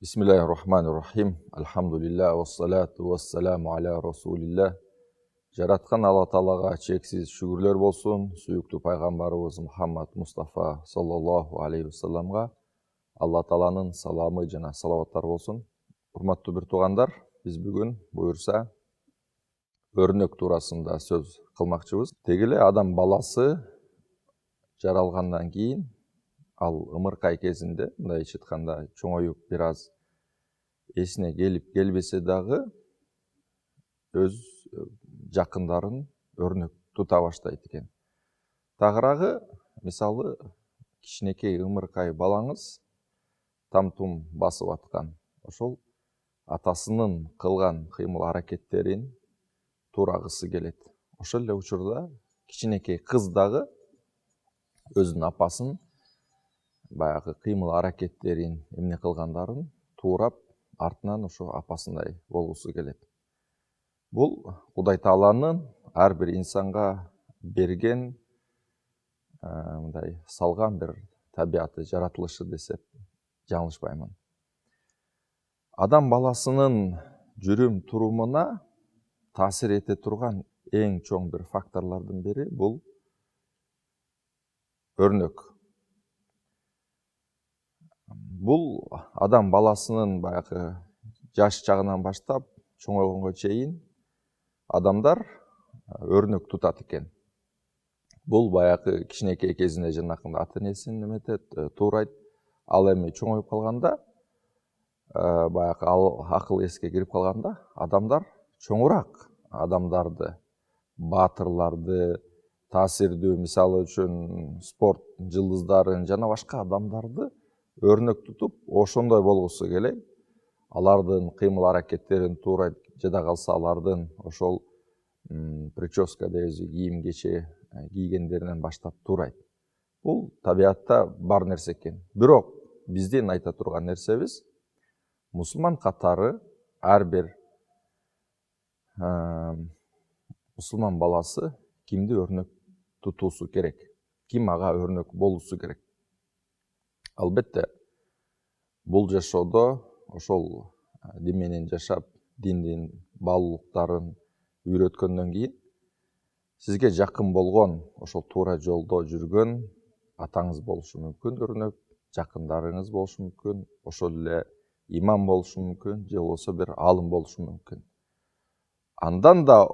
Бисмиллахир-рахманир-рахим. Алхамдулилlah, вассалату вассаламу аля расулилlah. Жаратқан Алла Таалаға чексіз шүгірлер болсын. Сүйікті пайғамбарымыз Мұхаммад Мұстафа саллаллаху алейхи вассаламға Алла Тааланың саламы жана салаваттар болсын. Урматтуу бир туугандар, биз бүгүн буюрса өрнөк туурасында сөз кылмакчыбыз. Тегеле адам баласы жаралгандан кийин ал ымыркай кезинде, мындайча айтканда, чоңоюп бир аз эсине келип келбесе дагы өз жакындарын өрнөк тута баштайт экен. Тагыраагы, мисалы, кичинекей ымыркай балаңыз там-тум басып аткан, ошол атасынын кылган кыймыл аракеттерин туурагысы келет. Ошол эле учурда кичинекей кыз дагы өзүнүн апасын баягы кыймыл аракеттерин, эмне кылгандарын туурап, артынан ошо апасындай болгусу келет. Бул Кудай Тааланын ар бир инсанга берген, мындай салган бир табияты, жаратылышы десек жаңылышпаймын. Адам баласынын жүрүм турумуна таасир эте турган эң чоң бир факторлордун бири бул өрнөк. Бул адам баласынын баягы жаш чагынан баштап чоңойгонго чейин адамдар өрнөк тутат экен. Бул баягы кичинекей кезинде жанакында ата энесин неметет, туурайт. Ал эми чоңоюп калганда, баягы акыл эске кирип калганда, адамдар чоңураак адамдарды, баатырларды, таасирдүү, мисалы үчүн спорт жылдыздарын жана башка адамдарды өрнөк тутуп, ошондой болгусу келет. Алардын кыймыл аракеттерин туурайт, жада калса алардын ошол прическа дейбиз, кийим кече кийгендеринен баштап туурайт. Бул табиатта бар нерсе экен. Бирок биздин айта турган нерсебиз, мусулман катары ар бир мусулман баласы кимди өрнөк тутуусу керек, ким ага өрнөк болуусу керек. Албетте, бул жашоодо ошол дин менен жашап, диндин баалуулуктарын үйрөткөндөн кийин сизге жакын болгон, ошол туура жолдо жүргөн атаңыз болушу мүмкүн өрнөк, жакындарыңыз болушу мүмкүн, ошол эле имам болушу мүмкүн, же болбосо бир аалым болушу мүмкүн. Андан да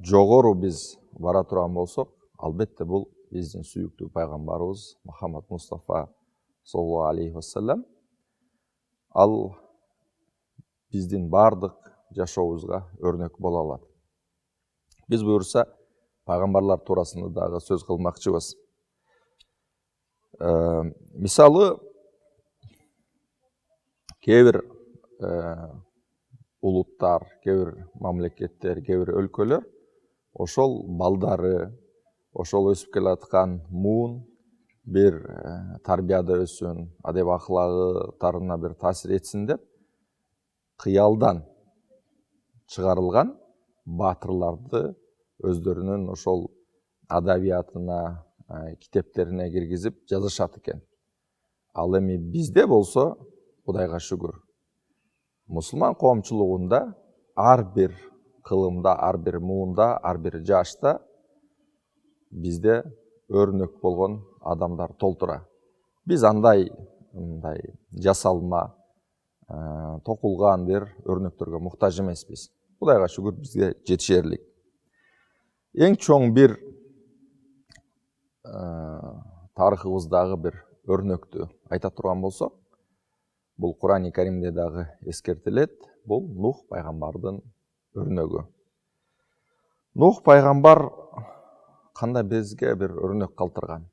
жогору биз бара турган болсок, албетте бул биздин сүйүктүү пайгамбарыбыз Мухаммад Мустафа саллаллаху алейхи вассалам. Ал биздин бардык жашообузга өрнөк боло алат. Биз буюрса пайгамбарлар туурасында дагы сөз кылмакчыбыз. Мисалы, кээ бир улуттар, кээ бир мамлекеттер, кээ бир өлкөлөр ошол балдары, ошол өсүп келаткан муун бир тарбияда өссүн, адеп аклагытарына бир таасир этсин деп, кыялдан чыгарылган баатырларды өздөрүнүн ошол адабиятына, китептерине киргизип жазышат экен. Ал эми бизде болсо, Кудайга шүгүр, мусулман коомчулугунда ар бир кылымда, ар бир муунда, ар бир жашта бизде өрнөк болгон адамдар толтура. Биз андай жасалма, токулган бир өрнөктөргө муктаж эмеспиз. Кудайга шүгүр, бизге жетишерлик. Эң чоң бир тарыхыбыздагы бир өрнөктү айта турган болсок, бул Курани Каримде дагы эскертилет, бул Нух пайгамбардын өрнөгү. Нух пайгамбар кандай бизге бир өрнөк калтырган.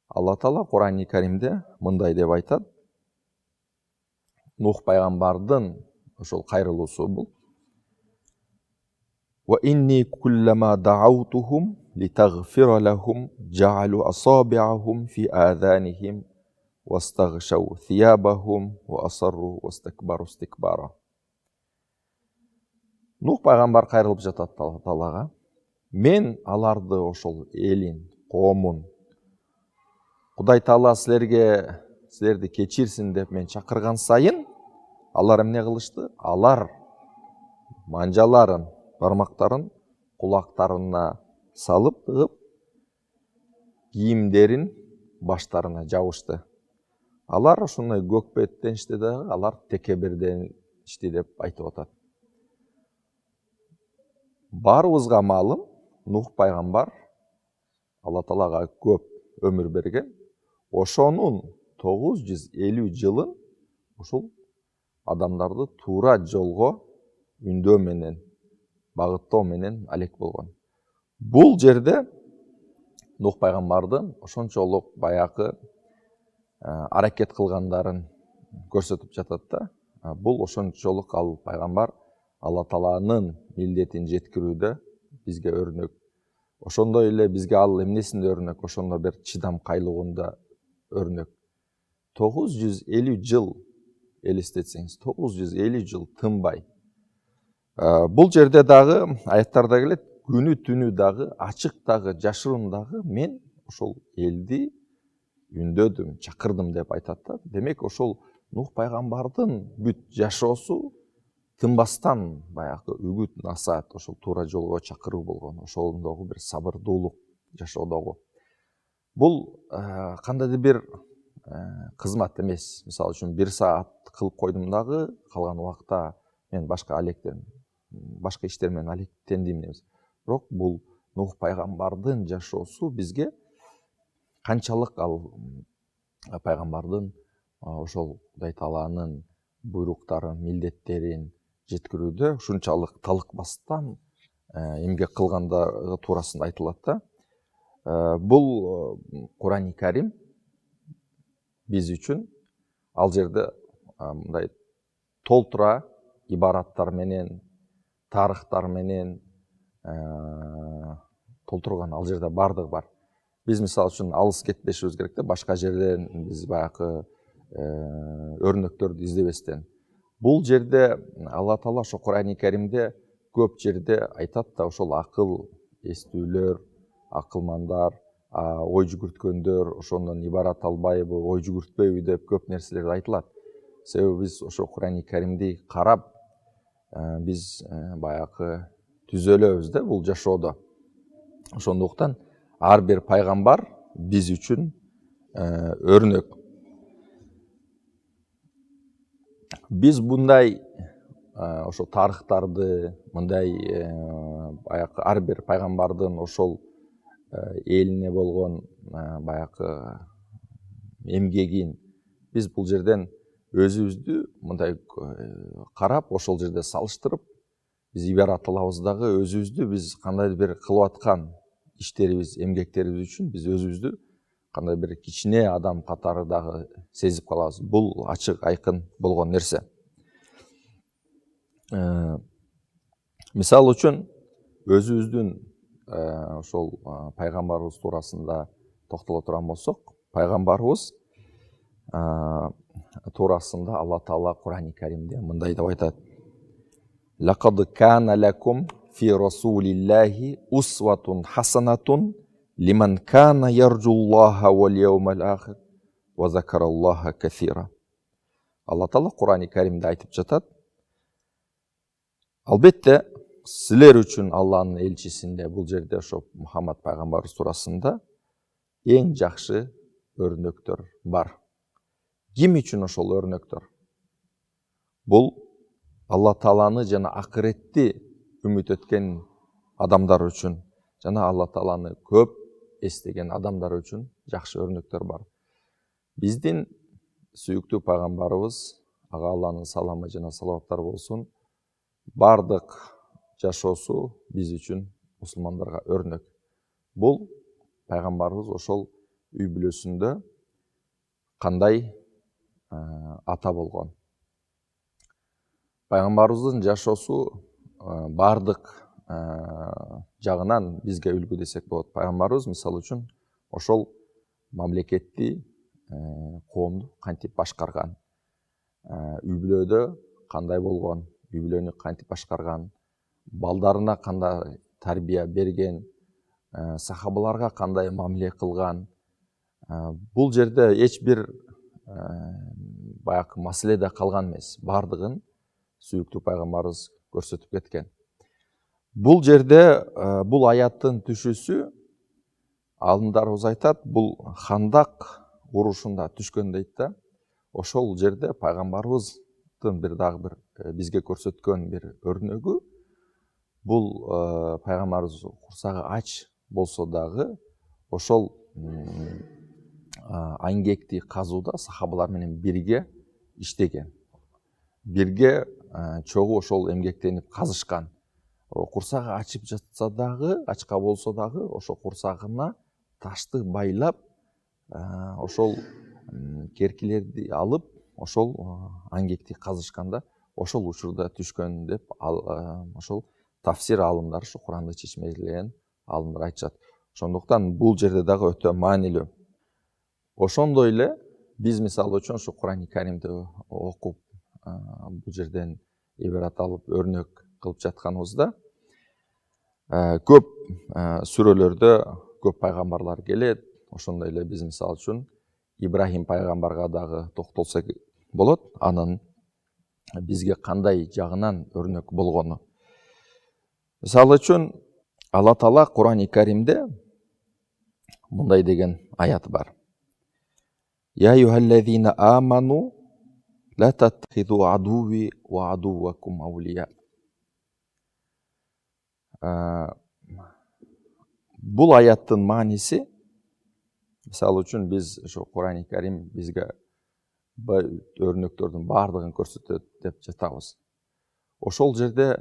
Алла Таала Курани Каримде мындай деп айтат: Нух пайгамбардын ошол кайрылуусу бул: "Ва инни куллама даутухум لتغفر لهم جعلوا أصابعهم في آذانهم واستغشوا ثيابهم وأصروا واستكبروا استكبارا. Нух пайғамбар қайрылып жатады Алла Тағалаға. Мен аларды ошол элин, коомун Кудай Таала силерди кечирсин деп мен чакырган сайын, алар эмне кылышты? Алар манжаларын, бармактарын кулактарына салып, кийимдерин баштарына жабышты. Алар ушундай көкпеттен ишти дагы, алар текебирден ишти деп айтып атат. Барыбызга маалым, Нух пайгамбар Алла Таалага көп өмүр берген. Ошонун 950 жылын ушул адамдарды туура жолго үндөө менен, багыттоо менен алек болгон. Бул жерде Нух пайгамбардын ошончолук баягы аракет кылгандарын көрсөтүп жатат да. Бул ошончолук ал пайгамбар Алла Тааланын милдетин жеткирүүдө бизге өрнөк. Ошондой эле бизге ал эмнесинде өрнөк? Ошондо бир чыдамкайлыгында өрнөк. 950 жыл элестетсеңиз, 950 жыл тынбай. Бул жерде дагы аяттарда келет, күнү түнү дагы, ачык дагы, жашыруун дагы мен ошол элди үндөдүм, чакырдым деп айтат да. Демек ошол Нух пайгамбардын бүт жашоосу тынбастан баягы үгүт насаат, ошол туура жолго чакыруу болгон, ошондогу бир сабырдуулук жашоодогу. Бул кандайдыр бир кызмат эмес. Мисалы үчүн 1 саат кылып койдум дагы, калган убакта мен башка иштер менен алектендим эмес. Бирок бул Нух пайгамбардын жашоосу бизге канчалык ал пайгамбардын ошол Кудай Тааланын буйруктарын, милдеттерин жеткирүүдө ушунчалык талыкпастан эмгек кылгандыгы туурасында айтылат да. Бул Курани Карим биз үчүн ал жерде мындай толтура ибараттар менен, тарыхтар менен толтурган ал жерде бардыгы бар. Биз мисалы үчүн алыс кетпешибиз керек да, башка жерден биз баягы өрнөктөрдү издебестен. Бул жерде Алла Таала ошо Курани Каримде көп жерде айтат да, ошол акыл эстүүлөр, акылмандар, ой жүгүрткөндөр ошондон ибарат албайбы, ой жүгүртпөйбү деп көп нерселер айтылат. Себеби биз ошо Курани Каримди карап, биз баягы түзөлөбүз да бул жашоодо. Ошондуктан ар бир пайгамбар биз үчүн өрнөк. Биз мындай ошо тарыхтарды, мындай баягы ар бир пайгамбардын ошол элине болгон баягы эмгегин биз бул жерден өзүбүздү мындай карап, ошол жерде салыштырып, биз ибарат алабыз дагы, өзүбүздү биз кандайдыр бир кылып аткан иштерибиз, эмгектерибиз үчүн биз өзүбүздү кандай бир кичине адам катары дагы сезип калабыз. Бул ачык айкын болгон нерсе. Мисалы үчүн өзүбүздүн ошол пайгамбарыбыз туурасында токтоло турган болсок, пайгамбарыбыз туурасында Алла Таала Курани Каримде мындай деп айтат: "Лакад кана лакум фи расулиллахи усватун хасанатун лиман кана ярджуллаха вал яумал ахир ва закараллаха касира." Алла Таала Курани Каримде айтып жатат: албетте силер үчүн Алланын элчисинде, бул жерде ошо Мухаммад пайгамбарыбыз туурасында эң жакшы өрнөктөр бар. Ким үчүн ошол өрнөктөр? Бул Алла Тааланы жана акыретти үмүт эткен адамдар үчүн, жана Алла Тааланы көп эстеген адамдар үчүн жакшы өрнөктөр бар. Биздин сүйүктүү пайгамбарыбыз, ага Алланын саламы жана салаваттары болсун, бардык жашоосу биз үчүн мусулмандарга өрнөк. Бул пайгамбарыбыз ошол үй бүлөсүндө кандай ата болгон. Пайгамбарыбыздын жашоосу бардык жагынан бизге үлгү десек болот. Пайгамбарыбыз мисалы үчүн ошол мамлекетти, коомду кантип башкарган, үй бүлөдө кандай болгон, үй бүлөнү кантип башкарган, балдарына кандай тарбия берген, сахабаларга кандай мамиле кылган. Бул жерде эч бир баягы маселе да калган эмес. Бардыгын сүйүктүү пайгамбарыбыз көрсөтүп кеткен. Бул жерде бул аяттын түшүүсү алымдарыбыз айтат, бул Хандак урушунда түшкөн дейт да. Ошол жерде пайгамбарыбыздын дагы бир бизге көрсөткөн бир өрнөгү, бул пайгамбарыбыз курсагы ач болсо дагы ошол айнгекти казууда сахабалар менен бирге иштеген. Бирге чогуу ошол эмгектенип казышкан. Курсагы ачып жатса дагы, ачка болсо дагы ошол курсагына ташты байлап, ошол керкилерди алып, ошол айнгекти казышканда ошол учурда түшкөн деп ошол тафсир алымдары, ушу Куранды чечмелеген алымдар айтышат. Ошондуктан бул жерде дагы өтө маанилүү. Ошондой эле биз мисалы үчүн ушу Курани Каримди окуп, бул жерден ибрат алып, өрнөк кылып жатканыбызда көп сүрөлөрдө көп пайгамбарлар келет. Ошондой эле биз мисалы үчүн Ибрахим пайгамбарга дагы токтолсок болот. Анын бизге кандай жагынан өрнөк болгону. Мисалы үчүн Алла Таала Курани Каримде мындай деген аят бар. Я юхаллазина аману ла таттахиду адуви ва адуввакум аулия. Бул аяттын мааниси, мисалы үчүн биз ошо Курани Карим бизге өрнөктөрдүн бардыгын көрсөтөт деп жатабыз. Ошол жерде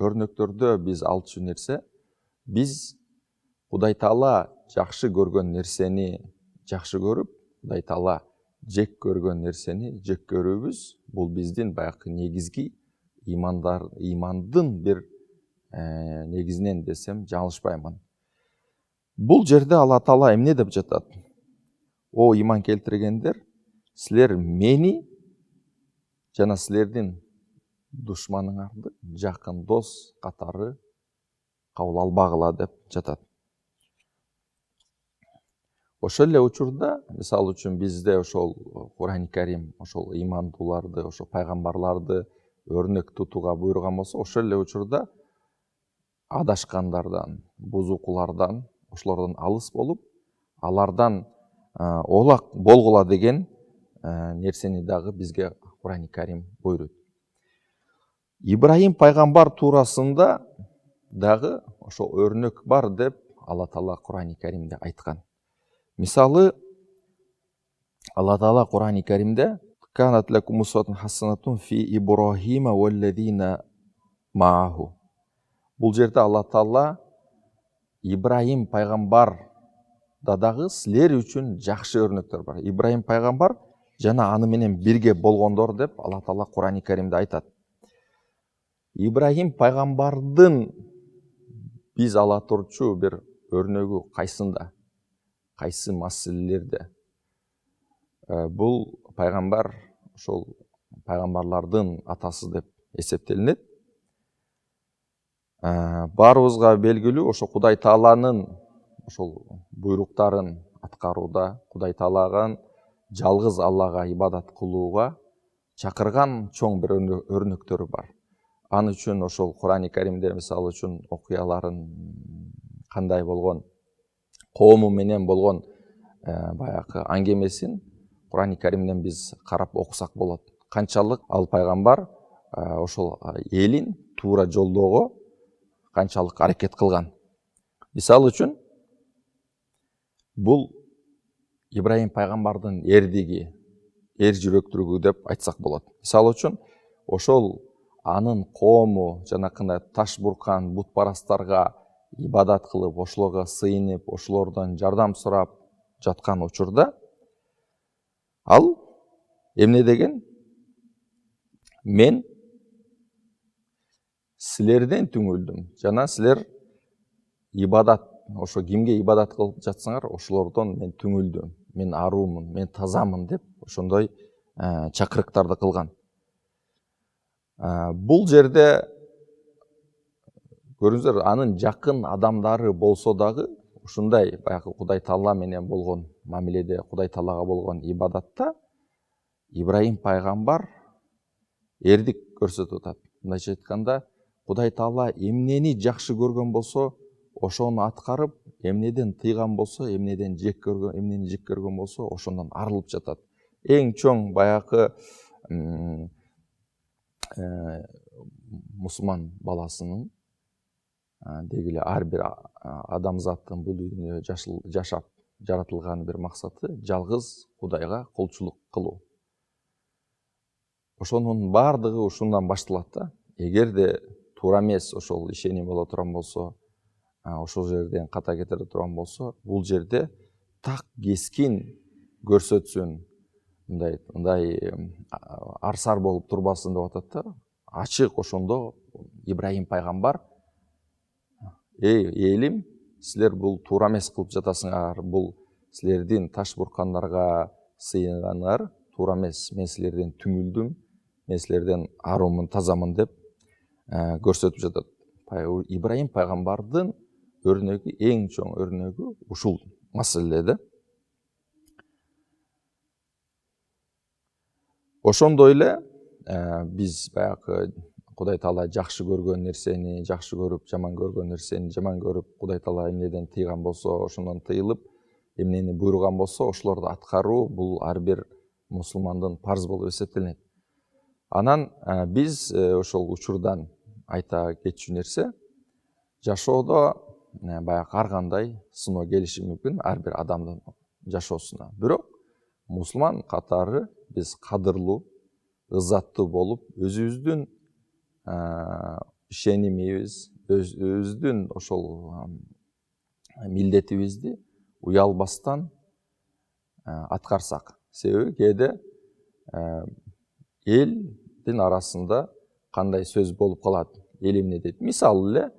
өрнөктөрдө биз алчу нерсе, биз Кудай Таала жакшы көргөн нерсени жакшы көрүп, Кудай Таала жек көргөн нерсени жек көрүүбүз. Бул биздин баягы негизги имандын бир негизинен десем жаңылышпаймын. Бул жерде Алла Таала эмне деп жатат? О иман келтиргендер, силер мени жана силердин душманыңарды жакын дос катары кабыл албагыла деп жатат. Ошол эле учурда, мисалы үчүн бизде ошол Курани Карим ошол имандууларды, ошол пайгамбарларды өрнөк тутууга буйруган болсо, ошол эле учурда адашкандардан, бузукулардан, ошолордон алыс болуп, алардан олак болгула деген нерсени дагы бизге Курани Карим буйруйт. Ибрахим пайгамбар туурасында дагы ошол өрнөк бар деп Алла Таала Курани Каримде айткан. Мисалы, Алла Таала Курани Каримде канат лакум усватун хасанатун фи Ибрахима валлазина мааху. Бул жерде Алла Таала Ибрахим пайгамбар дагы силер үчүн жакшы өрнөктөр бар. Ибрахим пайгамбар жана аны менен бирге болгондор деп Алла Таала Курани Каримде айтат. Ибрахим пайгамбардын биз ала турчу бир өрнөгү кайсында? Кайсы маселелерде? Бул пайгамбар ошол пайгамбарлардын атасы деп эсептелинет. Баарыбызга белгилүү, ошо Кудай Тааланын ошол буйруктарын аткарууда, Кудай Таалаган жалгыз Аллага ибадат кылууга чакырган чоң бир өрнөктөрү бар. Аны үчүн ошол Курани Каримде мисалы үчүн окуяларын кандай болгон, коому менен болгон баягы аңгемесин Курани Каримден биз карап окусак болот. Канчалык ал пайгамбар ошол элин туура жолдоого канчалык аракет кылган. Мисалы үчүн бул Ибрахим пайгамбардын эрдиги, эр жүрөктүүлүгү деп айтсак болот. Мисалы үчүн ошол анын коому жанакындай таш буркан бутпарастарга ибадат кылып, ошолорго сыйынып, ошолордон жардам сурап жаткан учурда ал эмне деген? Мен силерден түңүлдүм жана силер ибадат ошо кимге ибадат кылып жатсаңар ошолордон мен түңүлдүм, мен аруумун, мен тазамын деп ошондой чакырыктарды кылган. Бул жерде көрүңүздөр, анын жакын адамдары болсо дагы ушундай баягы Кудай Таала менен болгон мамиледе, Кудай Таалага болгон ибадатта Ибрайым пайгамбар эрдик көрсөтүп атат. Мындайча айтканда, Кудай Таала эмнени жакшы көргөн болсо, ошону аткарып, эмнеден тыйган болсо, эмнени жек көргөн болсо, ошондон арылып жатат. Эң чоң баягы мусулман баласынын дегиле ар бир адамзаттын бул дүйнөдө жашап жаратылган бир максаты жалгыз Кудайга кулчулук кылуу. Ошонун бардыгы ушундан башталат да. Эгерде туура эмес ошол ишеним боло турган болсо, ошол жерден ката кетире турган болсо, бул жерде так кескин көрсөтсүн, мындай арсар болуп турбасын деп атат да. Ачык ошондо Ибрайым пайгамбар: эй элим, силер бул туура эмес кылып жатасыңар, бул силердин таш буркандарга сыйынганыңар туура эмес, мен силерден түңүлдүм, мен силерден аруумун, тазамын деп көрсөтүп жатат. Ибрайым пайгамбардын өрнөгү, эң чоң өрнөгү ушул маселеде. Ошондой эле биз баягы Кудай Таала жакшы көргөн нерсени жакшы көрүп, жаман көргөн нерсени жаман көрүп, Кудай Таала эмнеден тыйган болсо, ошондон тыйылып, эмнени буйруган болсо, ошолорду аткаруу бул ар бир мусулмандын парз болуп эсептелет. Анан биз ошол учурдан айта кетчү нерсе, жашоодо баягы ар кандай сыноо келиши мүмкүн ар бир адамдын жашоосуна. Бирок мусулман катары биз кадырлуу, ызаттуу болуп, өзүбүздүн ишенимибиз, өзүбүздүн ошол милдетибизди уялбастан аткарсак. Себеби кээде элдин арасында кандай сөз болуп калат, эл эмне дейт. Мисалы эле,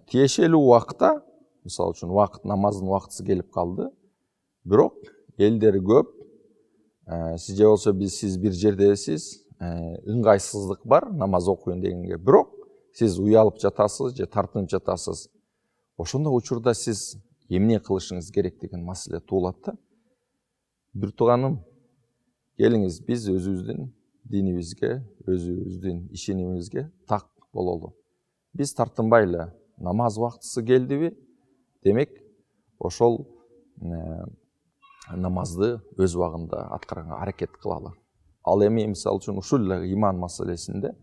тиешелүү убакта, мисалы үчүн намаздын убактысы келип калды, бирок элдер көп, сиз же болсо сиз бир жердесиз, ыңгайсыздык бар намаз окуйн дегенге, бирок сиз уялып жатасыз же тартынып жатасыз. Ошондой учурда сиз эмне кылышыңыз керек деген маселе туулат да. Бир тууганым, келиңиз биз өзүбүздүн динибизге, өзүбүздүн ишенимибизге так бололу. Биз тартынбайлы, намаз убактысы келдиби, демек ошол намазды өз убагында аткарганга аракет кылалы. Ал эми мисалы үчүн ушул эле иман маселесинде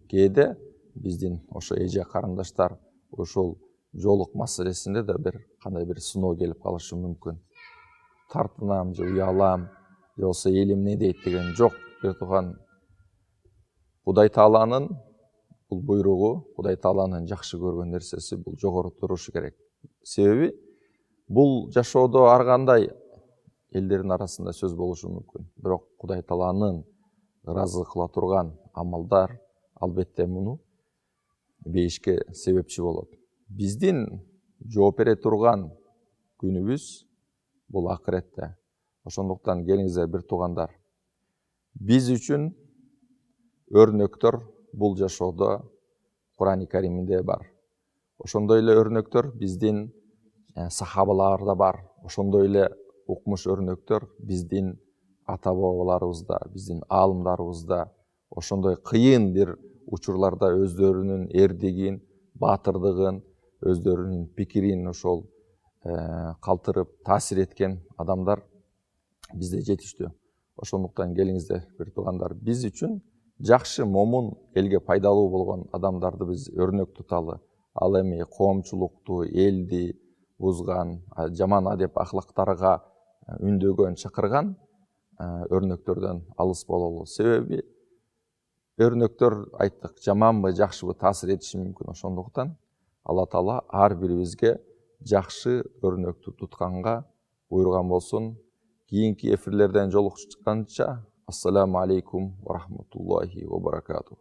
кээде биздин ошо эже карындаштар ошол жоолук маселесинде да бир кандай бир сыноо келип калышы мүмкүн. Тартынам же уялам, же болбосо эл эмне дейт деген жок. Бир тууган, Кудай Тааланын бул буйругу, Кудай Тааланын жакшы көргөн нерсеси бул жогору турушу керек. Себеби бул жашоодо ар кандай элдердин арасында сөз болушу мүмкүн. Бирок Кудай Тааланын ыраазы кыла турган амалдар албетте муну бейишке себепчи болот. Биздин жооп бере турган күнүбүз бул акыретте. Ошондуктан келиңиздер бир туугандар, биз үчүн өрнөктөр бул жашоодо Кур'ан-ы Каримде бар. Ошондой эле өрнөктөр биздин сахабаларда бар. Ошондой эле укмуш өрнөктөр биздин ата бабаларыбызда, биздин аалымдарыбызда, ошондой кыйын бир учурларда өздөрүнүн эрдигин, баатырдыгын, өздөрүнүн пикирин ошол калтырып, таасир эткен адамдар бизде жетиштүү. Ошондуктан келиңиздер бир туугандар, биз үчүн жакшы, момун, элге пайдалуу болгон адамдарды биз өрнөк туталы. Ал эми коомчулукту, элди бузган, жаман адеп ахлактарга үндөгөн, чакырган өрнөктөрдөн алыс бололу. Себеби өрнөктөр, айттык, жаманбы, жакшыбы таасир этиши мүмкүн. Ошондуктан Алла Таала ар бирибизге жакшы өрнөктү тутканга буйруган болсун. Кийинки эфирлерден жолугушканча, ассаламу алейкум ва рахматуллахи ва баракатух.